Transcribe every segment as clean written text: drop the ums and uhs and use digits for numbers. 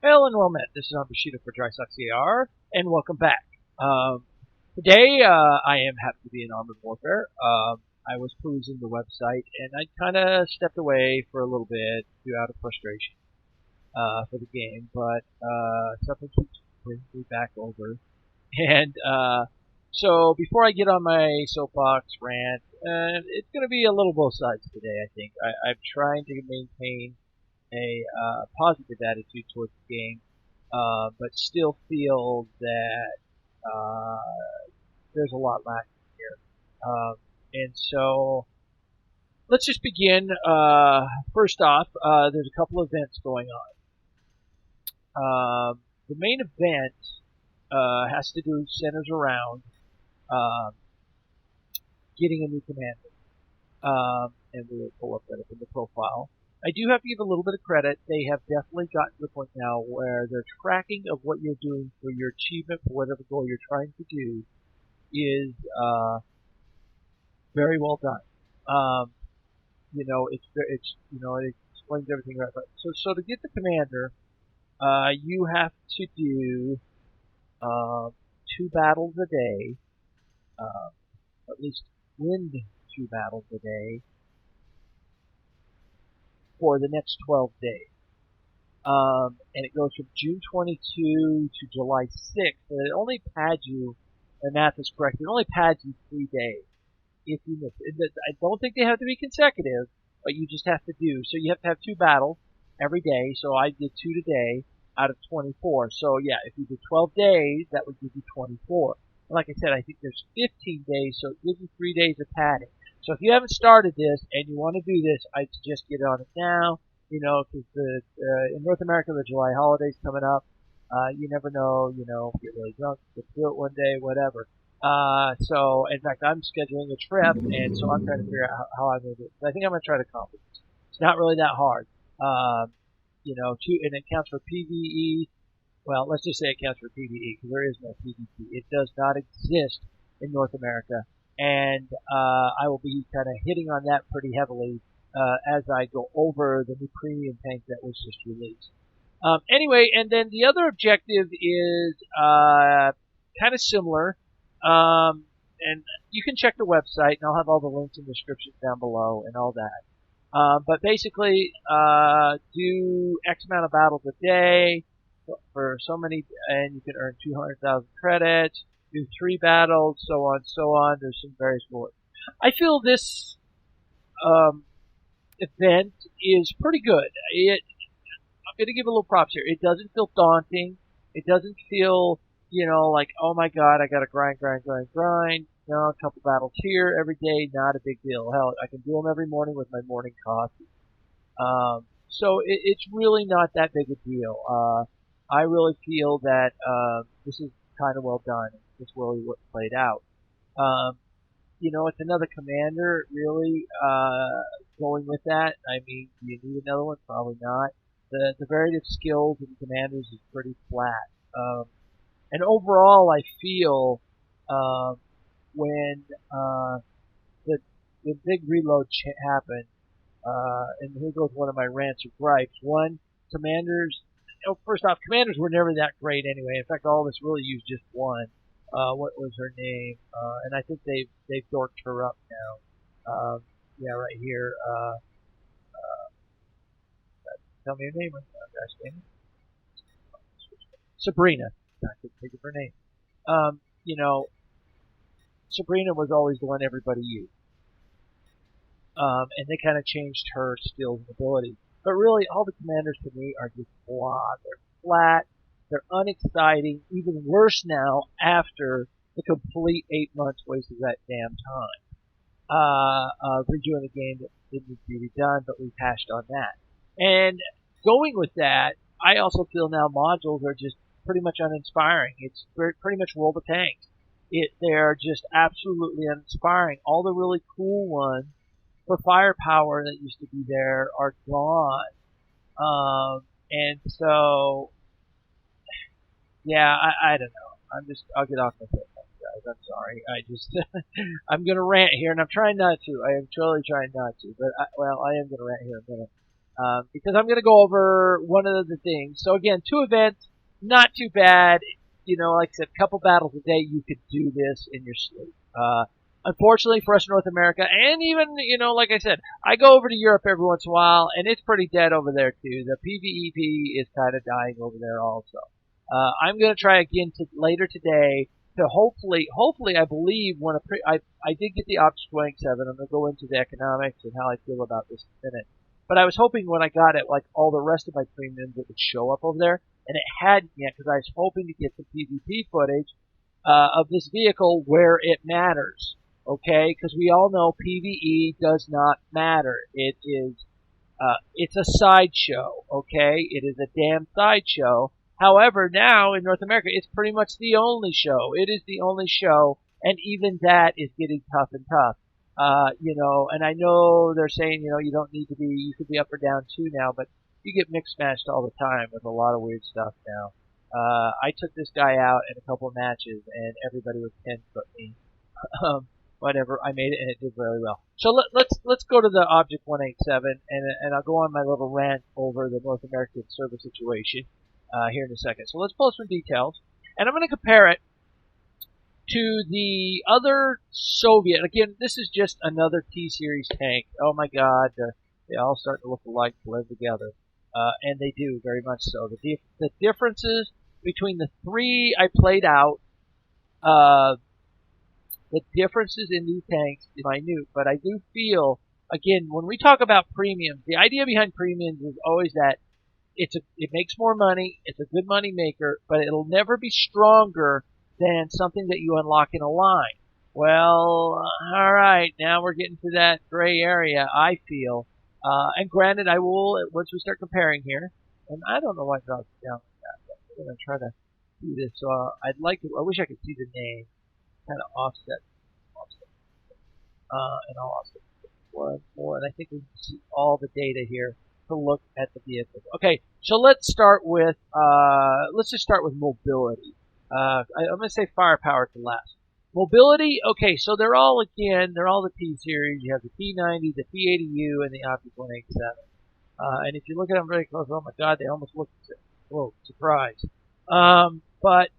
Hello and well met. This is Bushido for DrySockCAR, and welcome back. Today, I am happy to be in Armored Warfare. I was perusing the website, and I kind of stepped away for a little bit due out of frustration for the game, but something keeps bringing me back over. And so, before I get on my soapbox rant, it's going to be a little both sides today, I think. I'm trying to maintain a positive attitude towards the game, but still feel that there's a lot lacking here. And so let's just begin. First off, there's a couple of events going on. The main event centers around getting a new commander. And we'll pull up that up in the profile. I do have to give a little bit of credit. They have definitely gotten to the point now where their tracking of what you're doing for your achievement for whatever goal you're trying to do is very well done. It explains everything right. But so to get the commander, you have to do 2 battles a day, at least win 2 battles a day for the next 12 days. And it goes from June 22 to July 6th. And it only pads you, and math is correct, it only pads you 3 days if you miss it. I don't think they have to be consecutive, but you just have to do. So you have to have 2 battles every day. So I did 2 today out of 24. So yeah, if you did 12 days, that would give you 24. And like I said, I think there's 15 days, so it gives you 3 days of padding. So if you haven't started this and you want to do this, I'd suggest get on it now. Because in North America, the July holiday's coming up. You never know, get really drunk, get do it one day, whatever. So in fact, I'm scheduling a trip, and so I'm trying to figure out how I'm going to do it. So I think I'm going to try to accomplish this. It's not really that hard. And it counts for PvE. Well, let's just say it counts for PvE, because there is no PvP. It does not exist in North America. And I will be kind of hitting on that pretty heavily as I go over the new premium tank that was just released. Anyway, and then the other objective is kind of similar. And you can check the website, and I'll have all the links in the description down below and all that. But basically, do X amount of battles a day for so many, and you can earn 200,000 credits. Do 3 battles, so on, so on. There's some various rewards. I feel this event is pretty good. I'm going to give a little props here. It doesn't feel daunting. It doesn't feel, like, oh my god, I got to grind. A couple battles here every day, not a big deal. Hell, I can do them every morning with my morning coffee. So it's really not that big a deal. I really feel that this is kind of well done. It's really what played out. It's another commander, really, going with that. I mean, do you need another one? Probably not. The variety of skills of the commanders is pretty flat. And overall, I feel, when, the big reload happened, and here goes one of my rants or gripes. One, commanders, first off, commanders were never that great anyway. In fact, all of us really used just one. What was her name? And I think they've dorked her up now. Yeah, right here. Tell me her name. Sabrina. I couldn't think of her name. Sabrina was always the one everybody used. And they kind of changed her skills and abilities. But really, all the commanders to me are just blah. They're flat. They're unexciting. Even worse now after the complete 8 months wasted that damn time. Redoing a game that didn't need to be redone, but we hashed on that. And going with that, I also feel now modules are just pretty much uninspiring. It's pretty much roll the tank. They're just absolutely uninspiring. All the really cool ones for firepower that used to be there are gone. And so, yeah, I don't know. I'll get off my soapbox, guys. I'm sorry. I'm gonna rant here, and I'm trying not to. I am totally trying not to, but I am gonna rant here in a minute. because I'm going to go over one of the things. So again, 2 events, not too bad. Like I said, a couple battles a day, you could do this in your sleep. Unfortunately for us in North America, and even, like I said, I go over to Europe every once in a while, and it's pretty dead over there too. The PvEP is kind of dying over there also. I'm going to try again later today to hopefully, I believe I did get the Object 187. I'm going to go into the economics and how I feel about this in a minute. But I was hoping when I got it, like all the rest of my premiums, it would show up over there, and it hadn't yet because I was hoping to get some PvP footage of this vehicle where it matters. Okay, because we all know PvE does not matter. It's a sideshow. Okay, it is a damn sideshow. However, now in North America, it's pretty much the only show. It is the only show, and even that is getting tough and tough. And I know they're saying, you don't need to be, you could be up or down too now, but you get mixed matched all the time with a lot of weird stuff now. I took this guy out in a couple of matches, and everybody was 10-foot me. Whatever, I made it, and it did very well. So let's go to the Object 187, and I'll go on my little rant over the North American server situation here in a second. So let's pull up some details, and I'm going to compare it to the other Soviet. Again, this is just another T-Series tank. Oh my God, they all start to look alike, blend together, and they do very much so. The differences between the 3 I played out, the differences in these tanks is minute, but I do feel, again, when we talk about premiums, the idea behind premiums is always that it makes more money, it's a good money maker, but it'll never be stronger than something that you unlock in a line. Well, alright, now we're getting to that gray area, I feel. And granted, I will, once we start comparing here, and I don't know why it drops down like that, but I'm going to try to do this. So I wish I could see the name. Kind of offset, and I'll offset one more, and I think we can see all the data here to look at the vehicle. Okay, so let's start with mobility. I'm going to say firepower to last. Mobility, okay, so they're all the T series. You have the T-90, the T-80U, and the Object 187. And if you look at them very close, oh my God, they almost look, whoa, surprise. But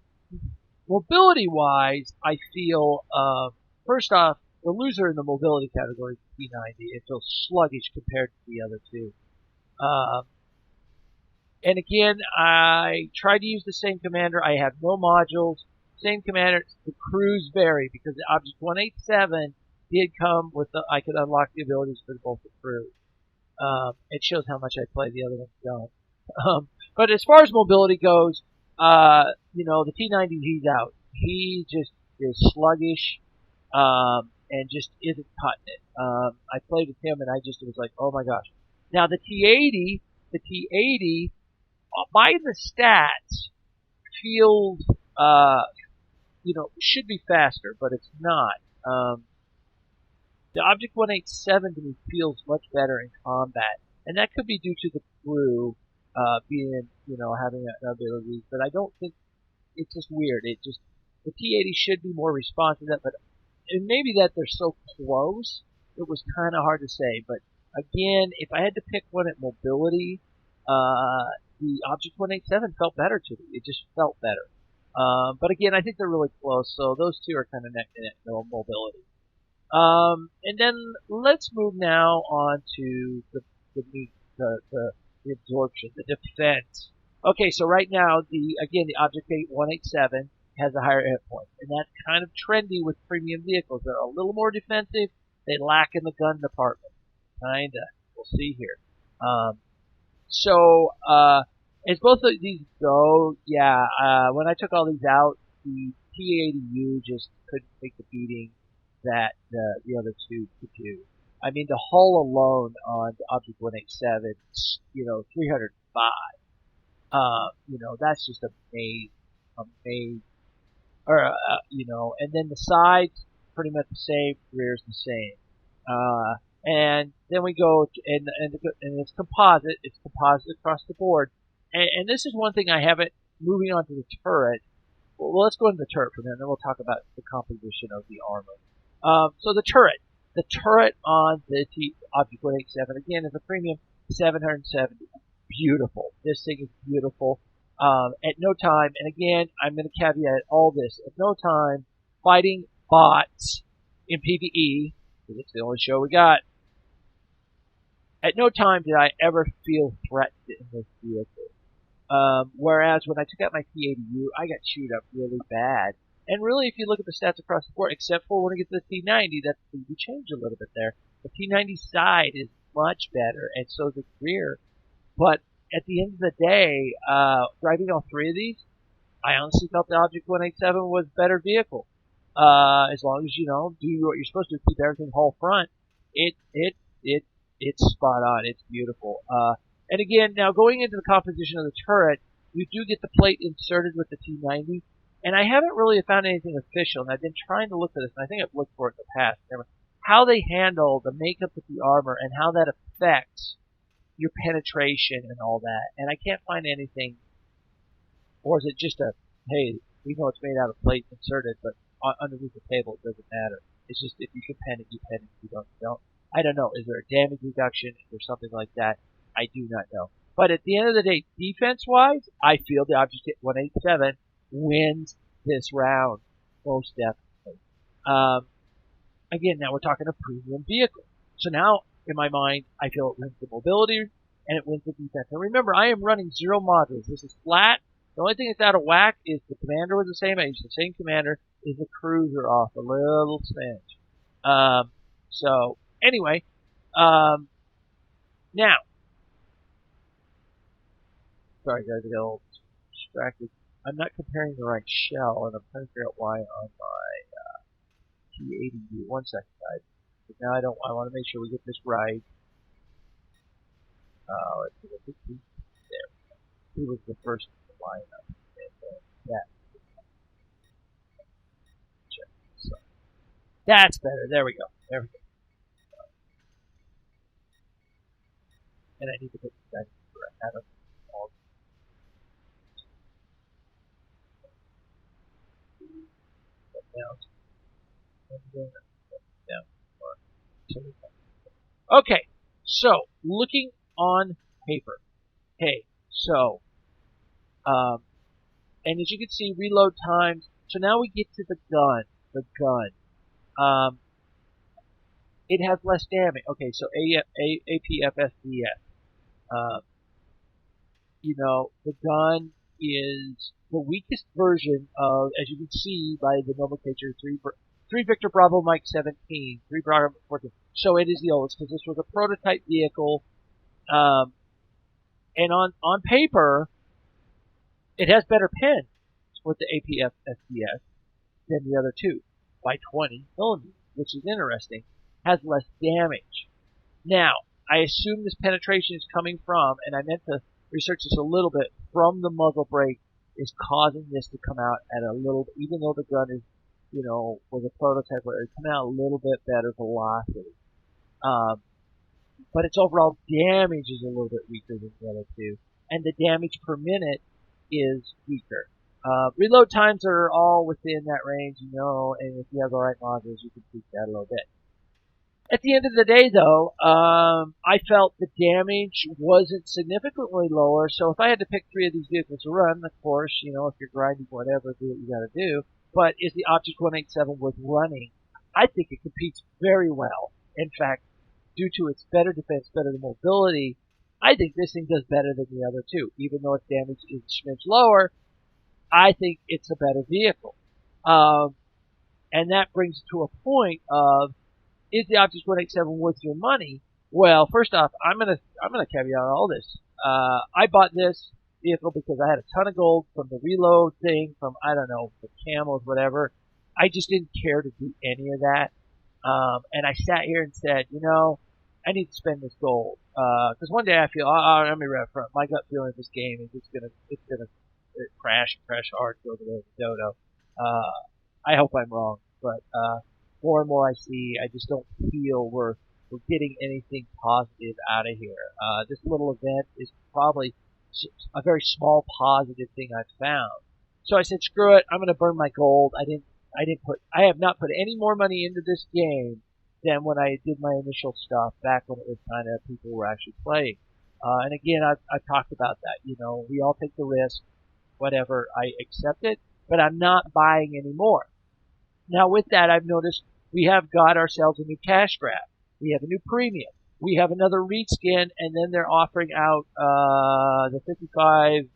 mobility-wise, I feel, first off, the loser in the mobility category is the T-90. It feels sluggish compared to the other 2. And again, I tried to use the same commander. I have no modules. Same commander. The crews vary because the Object 187 did come with I could unlock the abilities for both the crews. It shows how much I play. The other ones don't. But as far as mobility goes, the T-90, he's out. He just is sluggish, and just isn't cutting it. I played with him, and it was like, oh my gosh. Now the T-80, by the stats, feels, should be faster, but it's not. The Object 187 to me feels much better in combat, and that could be due to the crew, being, having an ability, but I don't think, it's just weird. The T-80 should be more responsive to that, but and maybe that they're so close, it was kind of hard to say. But again, if I had to pick one at mobility, the Object 187 felt better to me. It just felt better. But again, I think they're really close, so those 2 are kind of neck and neck, mobility. And then let's move now on to the absorption, the defense. Okay, so right now, the Object 187 has a higher hit point, and that's kind of trendy with premium vehicles. They're a little more defensive. They lack in the gun department. Kinda. We'll see here. As both of these go, when I took all these out, the T-80U just couldn't take the beating that the other 2 could do. I mean, the hull alone on the Object 187, 305. That's just amazing. And then the sides, pretty much the same, rear's the same. And then we go, and it's composite across the board. And this is one thing I haven't, moving on to the turret. Well, let's go into the turret for a minute, and then we'll talk about the composition of the armor. So the turret on the Object 187, again, is a premium. 770. Beautiful. This thing is beautiful. At no time, and again, I'm going to caveat all this, at no time fighting bots in PvE, because it's the only show we got, at no time did I ever feel threatened in this vehicle. Whereas when I took out my T-80U, I got chewed up really bad. And really, if you look at the stats across the board, except for when I get to the T-90, that's we change a little bit there. The T-90 side is much better, and so is its rear. But at the end of the day, driving all three of these, I honestly felt the Object 187 was a better vehicle. As long as you do what you're supposed to, keep everything whole front, it's spot on. It's beautiful. And again, now going into the composition of the turret, you do get the plate inserted with the T-90, and I haven't really found anything official, and I've been trying to look for this, and I think I've looked for it in the past. How they handle the makeup of the armor and how that affects your penetration and all that, and I can't find anything. Or is it just hey, we know it's made out of plate inserted, but underneath the table it doesn't matter. It's just if you can pen it, you pen it. If you don't, you don't. I don't know. Is there a damage reduction? Is there something like that? I do not know. But at the end of the day, defense-wise, I feel the Object 187 wins this round, most definitely. Again, now we're talking a premium vehicle. So now, in my mind, I feel it wins the mobility and it wins the defense. And remember, I am running 0 modules. This is flat. The only thing that's out of whack is the commander was the same age. The same commander is the cruiser off a little smidge. So, anyway, now, sorry guys, I got a little distracted. I'm not comparing the right shell, and I'm trying to figure out why on my T-80U. 1 second, guys. But now I want to make sure we get this right. Let's see. There. He was the first in the lineup. And so, that's better. There we go. There we go. And I need to put that out of all. Okay, so looking on paper. Okay, so and as you can see, reload times. So now we get to the gun. The gun. It has less damage. Okay, so APFSDS. The gun is the weakest version of, as you can see by the nomenclature, 3 Victor Bravo Mike 17, 3 Bravo 14. So it is the oldest because this was a prototype vehicle. And on paper, it has better pins with the APF SDS than the other two by 20 millimeters, which is interesting. Has less damage. Now, I assume this penetration is coming from, and I meant to research this a little bit, from the muzzle brake is causing this to come out at a little, even though the gun is, was a prototype, it come out a little bit better velocity. But its overall damage is a little bit weaker than the other two, and the damage per minute is weaker. Reload times are all within that range, and if you have the right modules, you can tweak that a little bit. At the end of the day, though, I felt the damage wasn't significantly lower, so if I had to pick 3 of these vehicles to run, of course, if you're grinding whatever, do what you gotta do, but is the Object 187 worth running? I think it competes very well. In fact, due to its better defense, better mobility, I think this thing does better than the other two. Even though its damage is a smidge lower, I think it's a better vehicle. And that brings to a point of, is the Object 187 worth your money? Well, first off, I'm gonna caveat all this. I bought this vehicle because I had a ton of gold from the reload thing, from, I don't know, the camos, whatever. I just didn't care to do any of that. And I sat here and said, I need to spend this gold. Cause one day I feel, let me rev front. My gut feeling of this game is it's gonna crash hard, go to the dodo. I hope I'm wrong, but, more and more I see, I just don't feel we're getting anything positive out of here. This little event is probably a very small positive thing I've found. So I said, screw it, I'm gonna burn my gold. I have not put any more money into this game than when I did my initial stuff back when it was kind of people were actually playing. And again, I've talked about that. We all take the risk, whatever. I accept it, but I'm not buying anymore. Now, with that, I've noticed we have got ourselves a new cash grab. We have a new premium. We have another reskin, and then they're offering out the 55.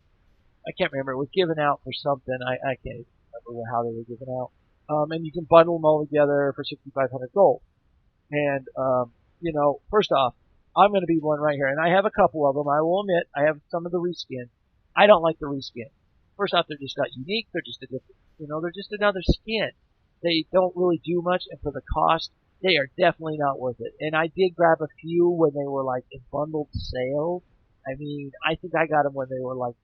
I can't remember. It was given out for something. I can't even remember how they were given out. And you can bundle them all together for 6,500 gold. And first off, I'm going to be one right here, and I have a couple of them. I will admit, I have some of the reskins. I don't like the reskin. First off, they're just not unique. They're just a different, they're just another skin. They don't really do much, and for the cost, they are definitely not worth it. And I did grab a few when they were like in bundled sales. I mean, I think I got them when they were like,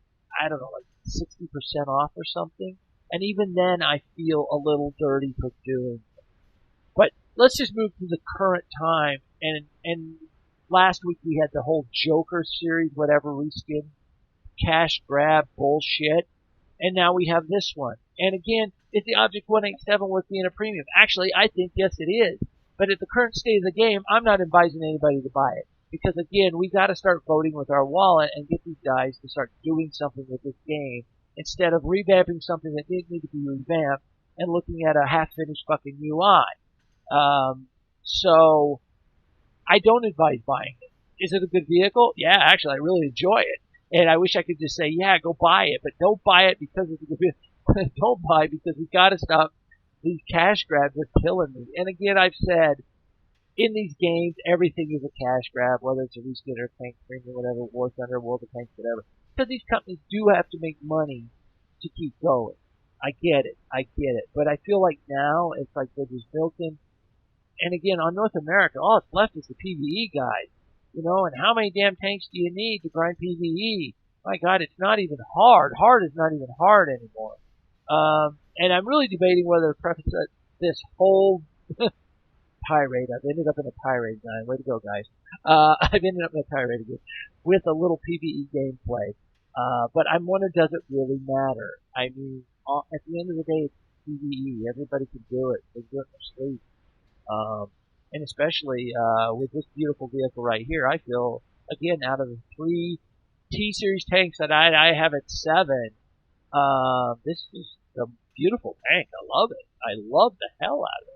I don't know, like 60% off or something. And even then, I feel a little dirty for doing it. But let's just move to the current time. And last week we had the whole Joker series, whatever reskin, cash grab bullshit. And now we have this one. And again, is the Object 187 worth being a premium? Actually, I think yes it is. But at the current state of the game, I'm not advising anybody to buy it. Because again, we got to start voting with our wallet and get these guys to start doing something with this game instead of revamping something that didn't need to be revamped and looking at a half-finished fucking UI. So I don't advise buying it. Is it a good vehicle? Yeah, actually, I really enjoy it. And I wish I could just say, yeah, go buy it. But don't buy it because it's a good vehicle. Don't buy it because we got to stop these cash grabs. Are killing me. And again, I've said, in these games, everything is a cash grab, whether it's a reskin or tank premium, whatever, War Thunder, World of Tanks, whatever. Because these companies do have to make money to keep going. I get it. But I feel like now it's like they're just milking. And again, on North America, all it's left is the PvE guys. And how many damn tanks do you need to grind PvE? My God, it's not even hard. Hard is not even hard anymore. And I'm really debating whether to preface this whole tirade. I've ended up in a tirade now. Way to go, guys. I've ended up in a tirade again with a little PvE gameplay. But I'm wondering, does it really matter? I mean, at the end of the day, it's PvE. Everybody can do it. They do it in their sleep. And especially with this beautiful vehicle right here, I feel, again, out of the 3 T-Series tanks that I have at 7, this is a beautiful tank. I love it. I love the hell out of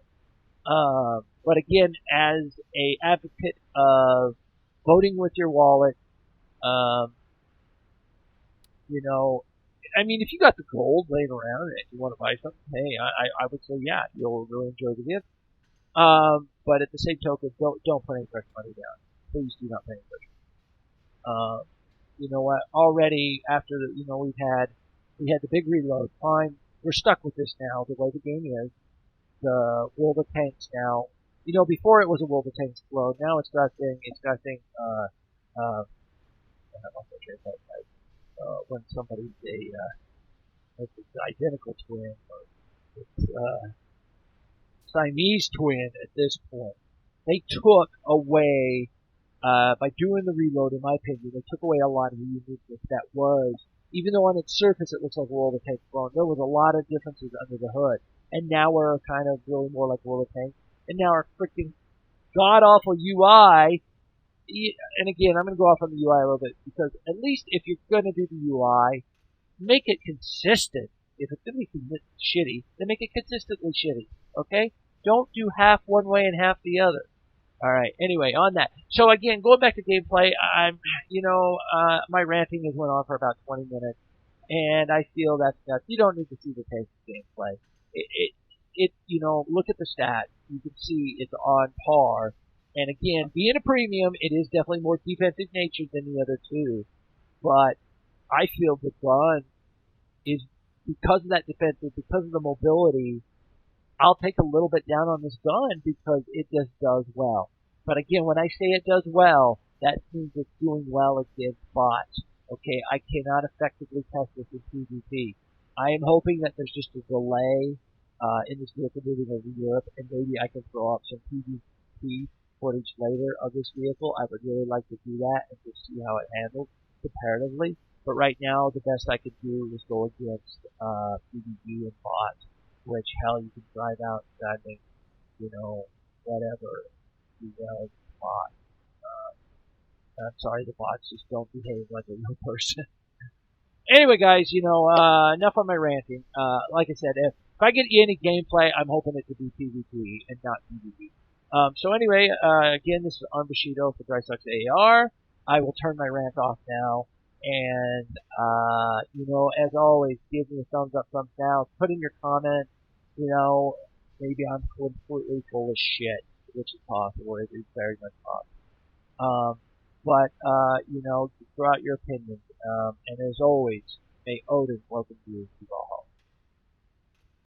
it. But again, as a advocate of voting with your wallet, I mean, if you got the gold laying around and you want to buy something, hey, I would say, yeah, you'll really enjoy the vehicle. But at the same token, don't put any fresh money down. Please do not put any fresh money. You know what? Already after we had the big reload. Fine, we're stuck with this now. The way the game is, the World of Tanks now. Before it was a World of Tanks load. Now it's got thing. When somebody's it's identical twin, or it's Siamese twin at this point. They took away, by doing the reload, in my opinion, they took away a lot of the uniqueness that was, even though on its surface it looks like World of Tanks clone, there was a lot of differences under the hood. And now we're kind of really more like World of Tanks. And now our freaking god-awful UI, and again, I'm going to go off on the UI a little bit, because at least if you're going to do the UI, make it consistent. If it's going to be shitty, then make it consistently shitty. Okay? Don't do half one way and half the other. Alright, anyway, on that. So again, going back to gameplay, my ranting has went on for about 20 minutes, and I feel that's nuts. You don't need to see the taste of gameplay. Look at the stats. You can see it's on par. And again, being a premium, it is definitely more defensive natured than the other two. But I feel the gun is, because of that defensive, because of the mobility, I'll take a little bit down on this gun because it just does well. But again, when I say it does well, that means it's doing well against bots. Okay, I cannot effectively test this in PvP. I am hoping that there's just a delay in this vehicle moving over Europe, and maybe I can throw up some PvP footage later of this vehicle. I would really like to do that and just see how it handles comparatively. But right now, the best I could do is go against PvP and bots, which, hell, you can drive out driving, whatever, you know, bot. I'm sorry, the bots just don't behave like a real person. Anyway, guys, enough on my ranting. Like I said, if I get any gameplay, I'm hoping it to be PvP and not PvP. So anyway, again, this is Bushido for Drysucks AR. I will turn my rant off now. And, as always, give me a thumbs up, thumbs down. Put in your comment, maybe I'm completely full of shit, which is possible. It is very much possible. But, throw out your opinions. And as always, may Odin welcome you to